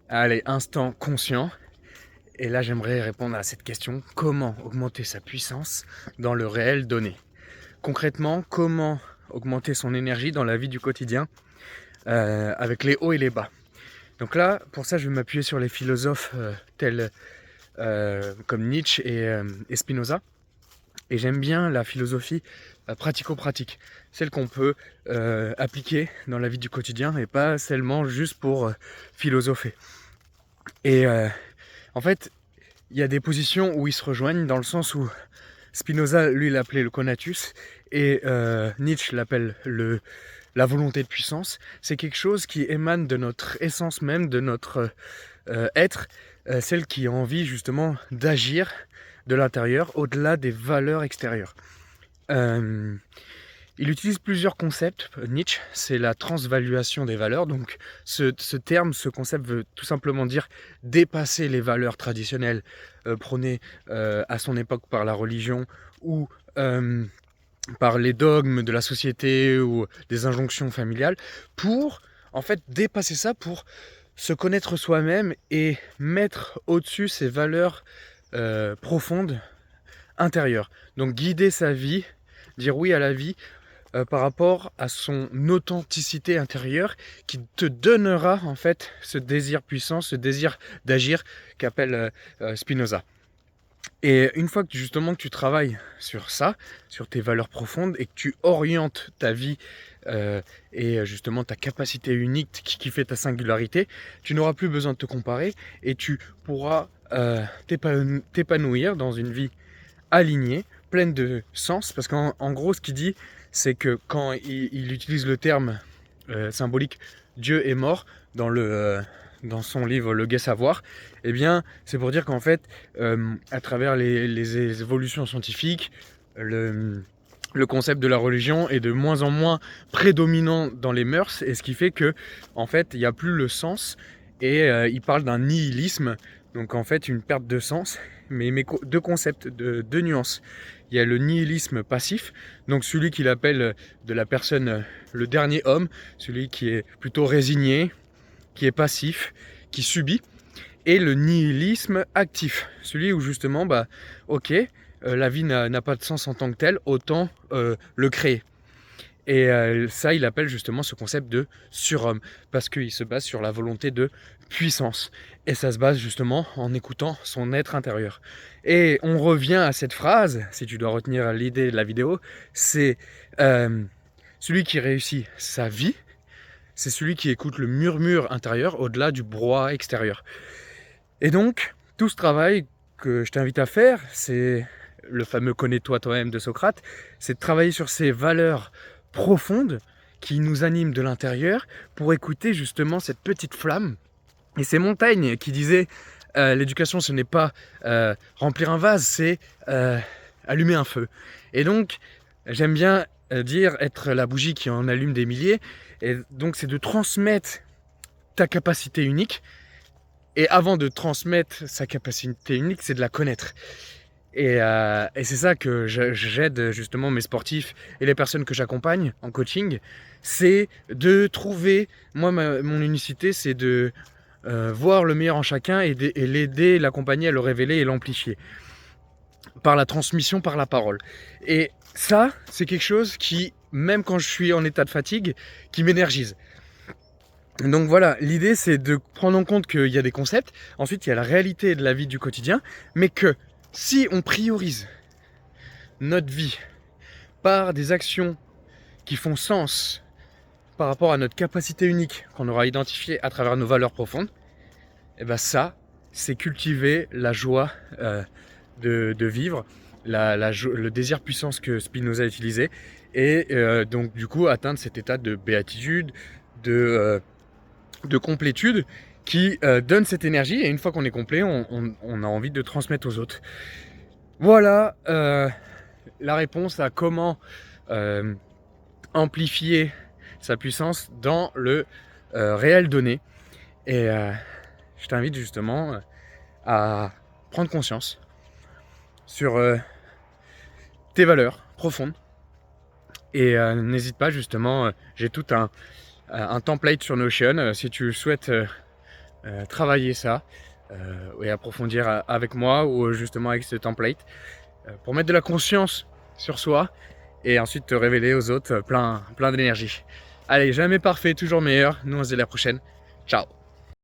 Allez, instant conscient. Et là, j'aimerais répondre à cette question. Comment augmenter sa puissance dans le réel donné? Concrètement, comment augmenter son énergie dans la vie du quotidien avec les hauts et les bas? Donc là, pour ça, je vais m'appuyer sur les philosophes tels comme Nietzsche et Spinoza. Et j'aime bien la philosophie pratico-pratique, celle qu'on peut appliquer dans la vie du quotidien et pas seulement juste pour philosopher. Et en fait, il y a des positions où ils se rejoignent dans le sens où Spinoza, lui, l'appelait le conatus et Nietzsche l'appelle la volonté de puissance. C'est quelque chose qui émane de notre essence même, de notre être, celle qui a envie justement d'agir de l'intérieur au-delà des valeurs extérieures. Euh, il utilise plusieurs concepts, Nietzsche, c'est la transvaluation des valeurs. Donc ce concept veut tout simplement dire dépasser les valeurs traditionnelles prônées à son époque par la religion ou par les dogmes de la société ou des injonctions familiales, pour en fait dépasser ça, pour se connaître soi-même et mettre au-dessus ses valeurs profondes intérieures. Donc guider sa vie, dire oui à la vie par rapport à son authenticité intérieure qui te donnera en fait ce désir puissant, ce désir d'agir qu'appelle Spinoza. Et une fois que justement que tu travailles sur ça, sur tes valeurs profondes et que tu orientes ta vie et justement ta capacité unique qui fait ta singularité, tu n'auras plus besoin de te comparer et tu pourras t'épanouir dans une vie alignée, pleine de sens. Parce qu'en gros, ce qu'il dit, c'est que quand il utilise le terme symbolique Dieu est mort dans son livre Le Gai Savoir, eh bien, c'est pour dire qu'en fait, à travers les évolutions scientifiques, le concept de la religion est de moins en moins prédominant dans les mœurs, et ce qui fait que, en fait, il n'y a plus le sens, et il parle d'un nihilisme, donc en fait, une perte de sens, mais deux concepts, deux nuances. Il y a le nihilisme passif, donc celui qu'il appelle de la personne le dernier homme, celui qui est plutôt résigné, qui est passif, qui subit, et le nihilisme actif, celui où justement, ok, la vie n'a pas de sens en tant que telle, autant le créer. Et ça, il appelle justement ce concept de surhomme, parce qu'il se base sur la volonté de puissance. Et ça se base justement en écoutant son être intérieur. Et on revient à cette phrase, si tu dois retenir l'idée de la vidéo, c'est celui qui réussit sa vie, c'est celui qui écoute le murmure intérieur au-delà du brouhaha extérieur. Et donc, tout ce travail que je t'invite à faire, c'est le fameux connais-toi toi-même de Socrate, c'est de travailler sur ces valeurs profondes qui nous animent de l'intérieur pour écouter justement cette petite flamme. Et c'est Montaigne qui disait l'éducation, ce n'est pas remplir un vase, c'est allumer un feu. Et donc, j'aime bien dire être la bougie qui en allume des milliers. Et donc, c'est de transmettre ta capacité unique. Et avant de transmettre sa capacité unique, c'est de la connaître. Et c'est ça que j'aide justement mes sportifs et les personnes que j'accompagne en coaching. C'est de trouver, moi, mon unicité, c'est de voir le meilleur en chacun et l'aider, l'accompagner à le révéler et l'amplifier. Par la transmission, par la parole. Et ça, c'est quelque chose qui, même quand je suis en état de fatigue, qui m'énergise. Donc voilà, l'idée c'est de prendre en compte qu'il y a des concepts, ensuite il y a la réalité de la vie du quotidien, mais que si on priorise notre vie par des actions qui font sens par rapport à notre capacité unique qu'on aura identifiée à travers nos valeurs profondes, et ben ça, c'est cultiver la joie de vivre, le désir puissance que Spinoza a utilisé, et donc du coup atteindre cet état de béatitude, de complétude qui donne cette énergie, et une fois qu'on est complet, on a envie de transmettre aux autres. Voilà la réponse à comment amplifier sa puissance dans le réel donné. Et je t'invite justement à prendre conscience sur tes valeurs profondes. Et n'hésite pas justement, j'ai tout un template sur Notion si tu souhaites travailler ça et approfondir avec moi ou justement avec ce template pour mettre de la conscience sur soi et ensuite te révéler aux autres plein d'énergie. Allez, jamais parfait, toujours meilleur. Nous on se dit à la prochaine. Ciao.